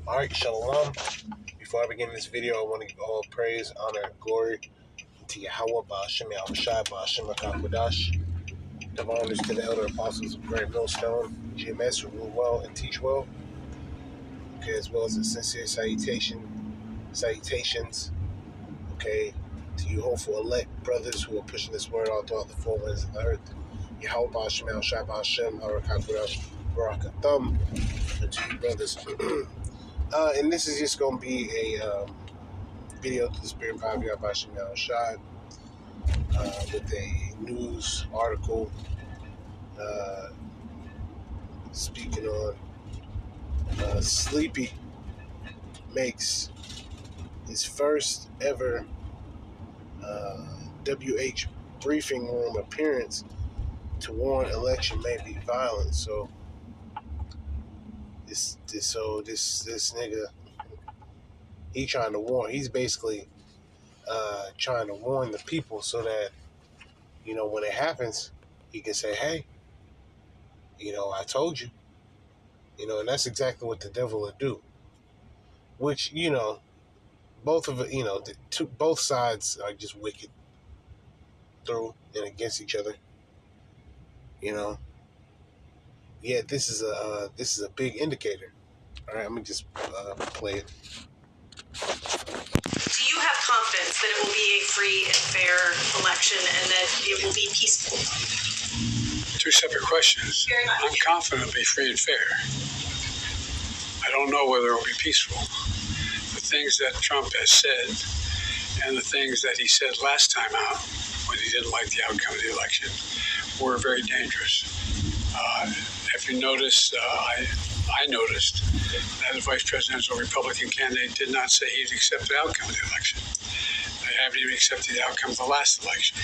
Alright, shalom. Before I begin this video, I want to give all praise, honor, and glory to Yahweh, Ba'ashem Yahushai, Ba'ashem HaKakwadash. Give honors to the elder apostles of Great Millstone, GMS, who rule well and teach well. Okay, as well as a sincere salutations, okay, to you hopeful elect brothers who are pushing this word all throughout the four winds of the earth. Yahweh, Ba'ashem Yahushai, Ba'ashem HaKakwadash, Barakatham, and to you brothers. And this is just going to be a video to the Spirit of Yahweh Shai with a news article speaking on Sleepy makes his first ever WH briefing room appearance to warn election may be violent. So this nigga, he trying to warn. He's basically trying to warn the people so that, you know, when it happens, he can say, hey, you know, I told you. You know, and that's exactly what the devil will do. Which, you know, both sides are just wicked through and against each other. You know. Yeah, this is a big indicator. All right, let me just play it. Do you have confidence that it will be a free and fair election and that it will be peaceful? Two separate questions. Very much. I'm confident it'll be free and fair. I don't know whether it will be peaceful. The things that Trump has said and the things that he said last time out when he didn't like the outcome of the election were very dangerous. If you notice, I noticed that the vice presidential Republican candidate did not say he'd accept the outcome of the election. They haven't even accepted the outcome of the last election.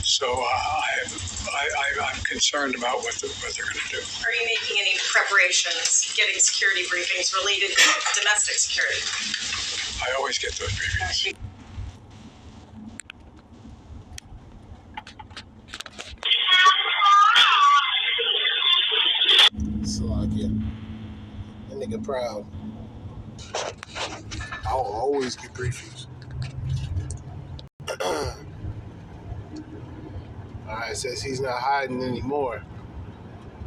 So I'm concerned about what they're going to do. Are you making any preparations, getting security briefings related to domestic security? I always get those briefings. Salakia. That nigga proud. I'll always get briefings. Alright, it says he's not hiding anymore.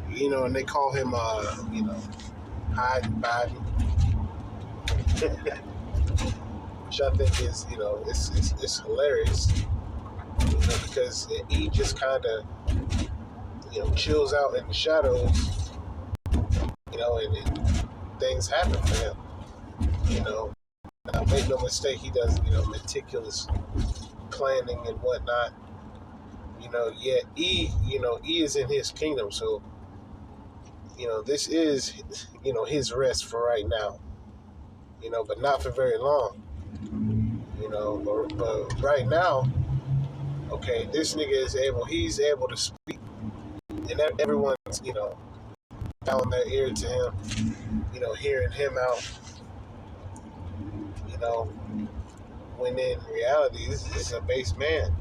You know, and they call him, hiding Biden. Which I think is, you know, it's hilarious. You know, because he just kind of, you know, chills out in the shadows. You know, and things happen for him. You know, make no mistake, he does, you know, meticulous planning and whatnot. You know, yet E is in his kingdom, so, you know, this is, you know, his rest for right now. You know, but not for very long. You know, but right now, okay, this nigga he's able to speak, and everyone's, you know, bowing their ear to him, you know, hearing him out, you know, when in reality, this is a base man.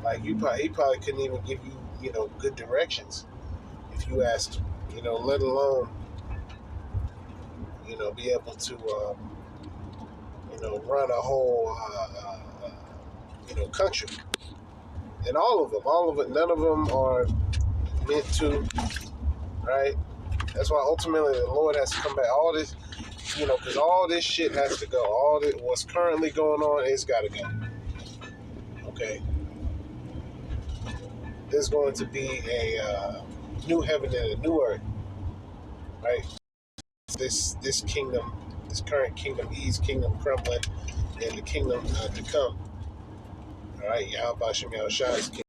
Like, he probably couldn't even give you, you know, good directions if you asked him, you know, let alone, you know, be able to, you know, run a whole, you know, country. And all of it, none of them are meant to, right? That's why ultimately the Lord has to come back. All this, you know, because all this shit has to go. All this, what's currently going on, it's got to go. Okay? There's going to be a new heaven and a new earth, right? This kingdom, this current kingdom, E's kingdom crumbling, and the kingdom to come. All right, Yahweh Shem Yahushua's kingdom.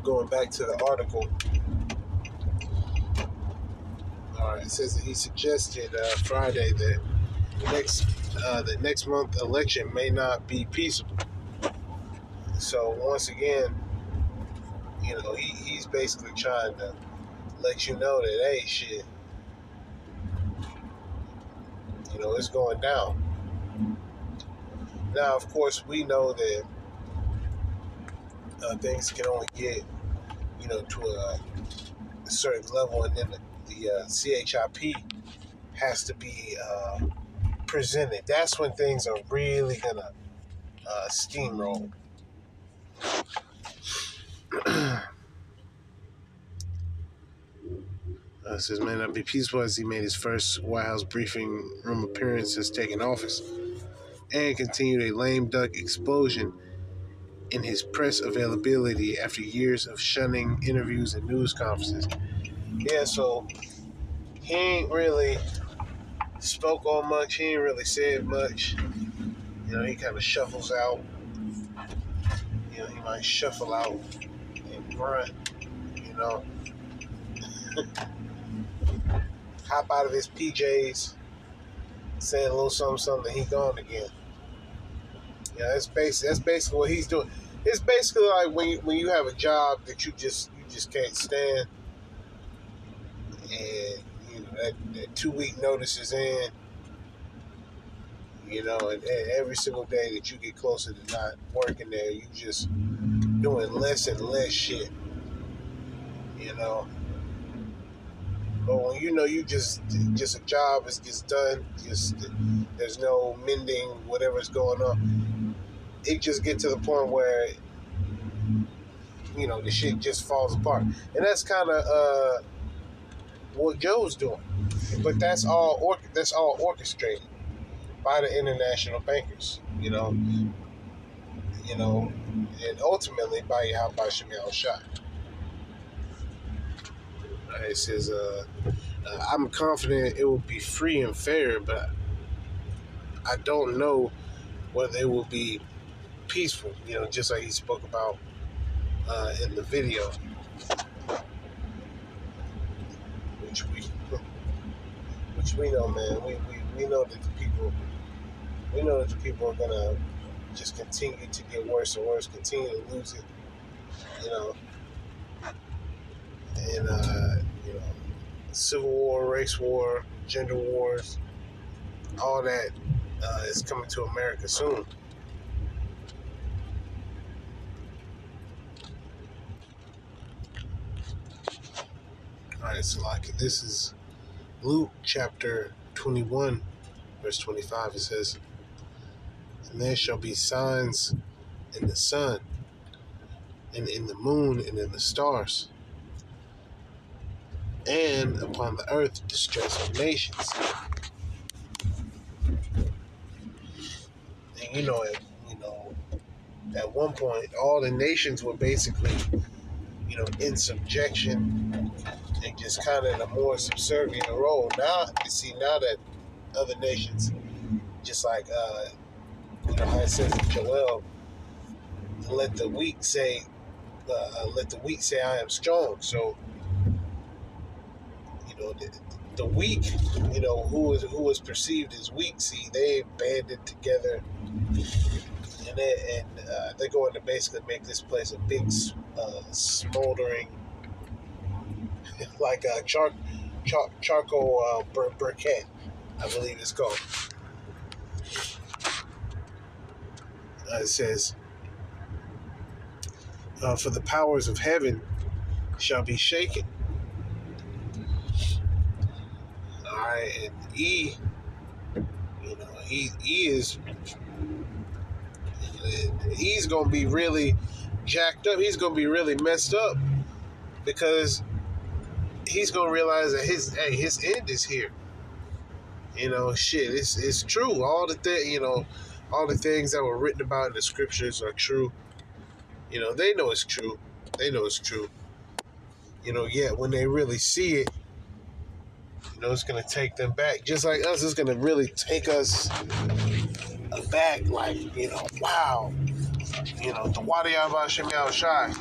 Going back to the article. All right, it says that he suggested Friday that the next month election may not be peaceable. So once again, you know, he's basically trying to let you know that, hey, shit, you know, it's going down. Now, of course, we know that things can only get, you know, to a certain level, and then the CHIP has to be presented. That's when things are really gonna steamroll. Says, may not be peaceful as he made his first White House briefing room appearance since taking office, and continued a lame duck explosion in his press availability after years of shunning interviews and news conferences. Yeah, so he ain't really spoke on much. He ain't really said much. You know, he kind of shuffles out. You know, he might shuffle out and grunt. You know, hop out of his PJs, say a little something, he gone again. Yeah, that's basically what he's doing. It's basically like when you have a job that you just can't stand, and you know that 2-week notice is in. You know, and every single day that you get closer to not working there, you just doing less and less shit. You know, but when you know you just a job is gets done, just there's no mending whatever's going on. It just get to the point where you know the shit just falls apart, and that's kind of what Joe's doing. But that's all orchestrated by the international bankers. You know, and ultimately by Yahweh Shem Shai. It says, I'm confident it will be free and fair, but I don't know whether it will be peaceful, you know, just like he spoke about in the video, which we know, man. We know that the people are gonna just continue to get worse and worse, continue to lose it, you know, and you know, civil war, race war, gender wars, all that is coming to America soon. All right, so like this is Luke chapter 21, verse 25. It says, "And there shall be signs in the sun, and in the moon, and in the stars, and upon the earth distress of nations." And at one point, all the nations were basically, in subjection and just kind of in a more subservient role. Now, now that other nations, just like, how it says in Joel, let the weak say, I am strong. So, the weak, who is perceived as weak, see, they banded together, and they're going to basically make this place a big smoldering, like a charcoal briquette, I believe it's called. It says, "For the powers of heaven shall be shaken." All right, and he is, he's gonna be really jacked up. He's gonna be really messed up because he's gonna realize that his end is here. Shit, it's true. All the things that were written about in the scriptures are true. They know it's true. Yet when they really see it, it's gonna take them back. Just like us, it's gonna really take us back. Like, wow. The Wadi Yahweh Shem Shai.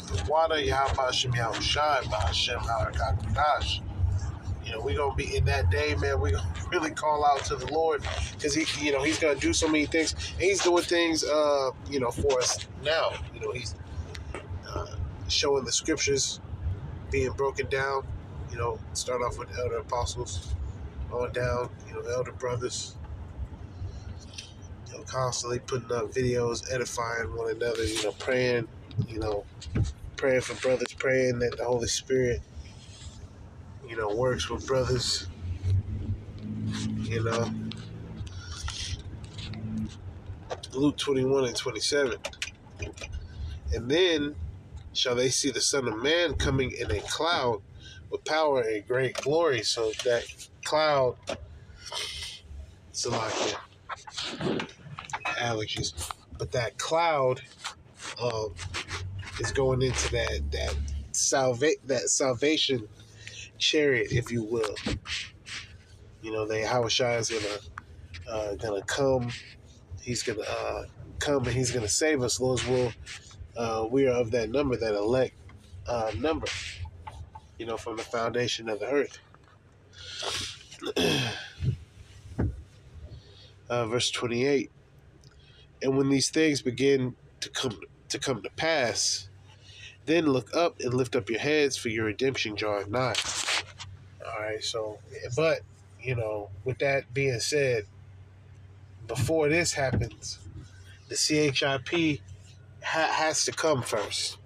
The Wadi Yahweh Shem Shai by Shem HaKadosh. We're going to be in that day, man. We're going to really call out to the Lord because he's going to do so many things. And he's doing things, for us now. He's showing the scriptures being broken down. Start off with the elder apostles, on down, elder brothers. Constantly putting up videos, edifying one another, praying praying for brothers, praying that the Holy Spirit, works with brothers, you know. Luke 21:27. And then shall they see the Son of Man coming in a cloud with power and great glory. So that cloud, Salakia, allergies, but that cloud is going into that salvation chariot, if you will. The Yahushua is gonna come. He's gonna come and he's gonna save us. Lord's will. We are of that number, that elect number. From the foundation of the earth. Verse 28. And when these things begin to come to pass, then look up and lift up your heads, for your redemption draweth nigh. All right. So, but with that being said, before this happens, the CHIP has to come first.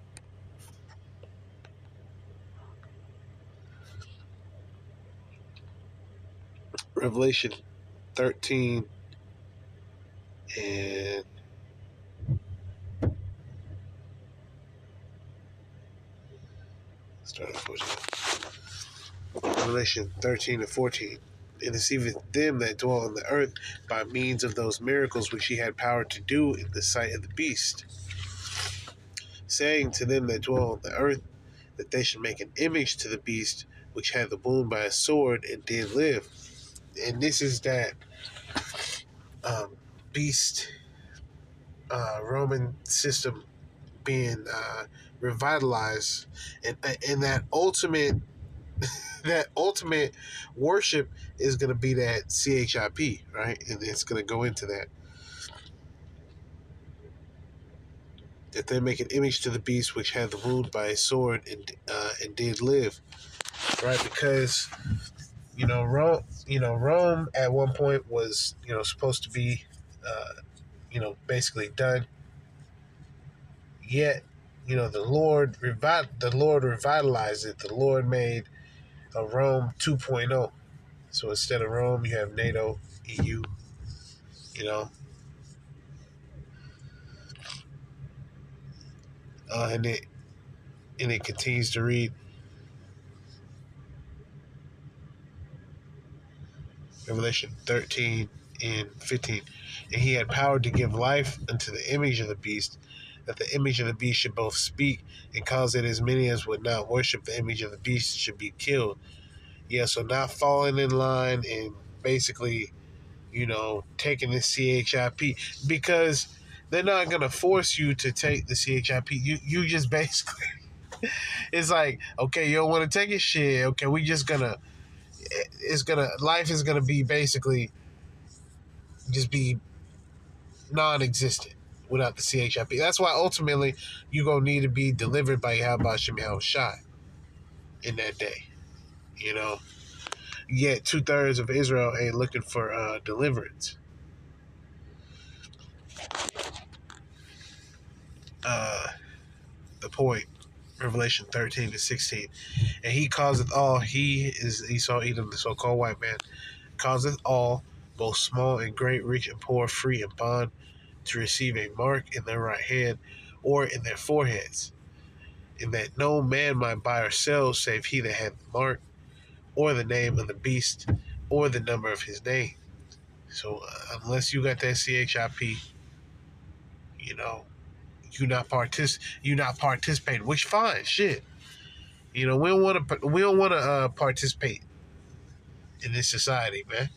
Revelation 13 and start off with Revelation 13 and 14. And deceiveth them that dwell on the earth by means of those miracles which he had power to do in the sight of the beast, saying to them that dwell on the earth that they should make an image to the beast which had the wound by a sword and did live. And this is that beast Roman system being revitalized, and that ultimate worship is going to be that CHIP, right? And it's going to go into that they make an image to the beast which had the wound by a sword and did live, right? Because Rome at one point was supposed to be basically done. Yet the Lord revitalized it. The Lord made a Rome 2.0. So instead of Rome, you have NATO, EU, and it continues to read Revelation 13 and 15. And he had power to give life unto the image of the beast, that the image of the beast should both speak and cause that as many as would not worship the image of the beast should be killed. Yeah, so not falling in line and basically, taking the CHIP, because they're not going to force you to take the CHIP. You just basically, it's like, okay, you don't want to take it, shit. Okay, life is going to be basically just be non-existent without the CHIP. That's why ultimately you're going to need to be delivered by Yahweh Shem Yahushai in that day, Yet 2/3 of Israel ain't looking for deliverance. The point, Revelation 13 to 16. And he causeth all, he is Esau Edom, the so-called white man, causeth all, both small and great, rich and poor, free and bond, to receive a mark in their right hand or in their foreheads, and that no man might buy or sell save he that hath the mark, or the name of the beast, or the number of his name. So unless you got that CHIP, you not participating, which fine, shit. We don't want to participate in this society, man.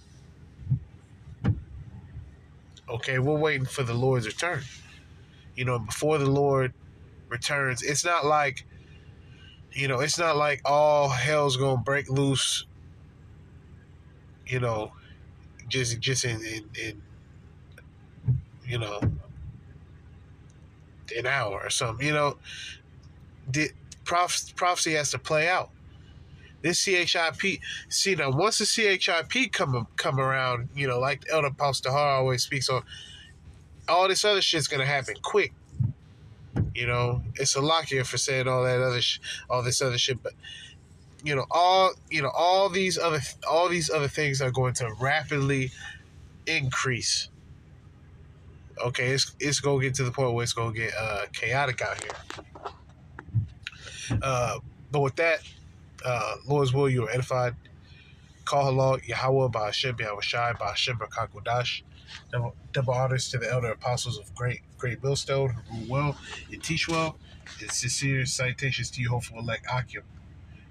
Okay, we're waiting for the Lord's return. Before the Lord returns, it's not like all hell's gonna break loose. Just in an hour or something. The prophecy has to play out. This CHIP, now once the CHIP come around, like the Elder Apostle Har always speaks on, all this other shit's gonna happen quick. You know, it's a lock here for saying all that other, all this other shit. But all these other things are going to rapidly increase. Okay, it's gonna get to the point where it's gonna get chaotic out here. But with that, Lord's will, you are edified. Call halal Yahweh by Hashem Yahweh Shai by Hashem Barakudash. Double honors to the elder apostles of Great Millstone who rule well and teach well. And sincere salutations to you, hopeful elect Akim.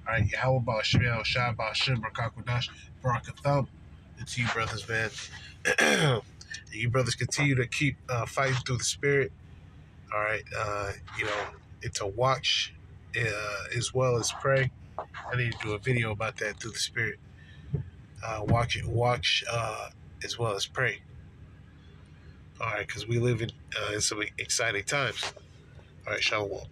All right, Yahweh by Hashem Yahweh Shai by Hashem Barakudash Barakatham. And to you, brothers, man. You brothers continue to keep fighting through the spirit. All right, and to watch as well as pray. I need to do a video about that, through the spirit. Watch as well as pray. All right, because we live in some exciting times. All right, shalom.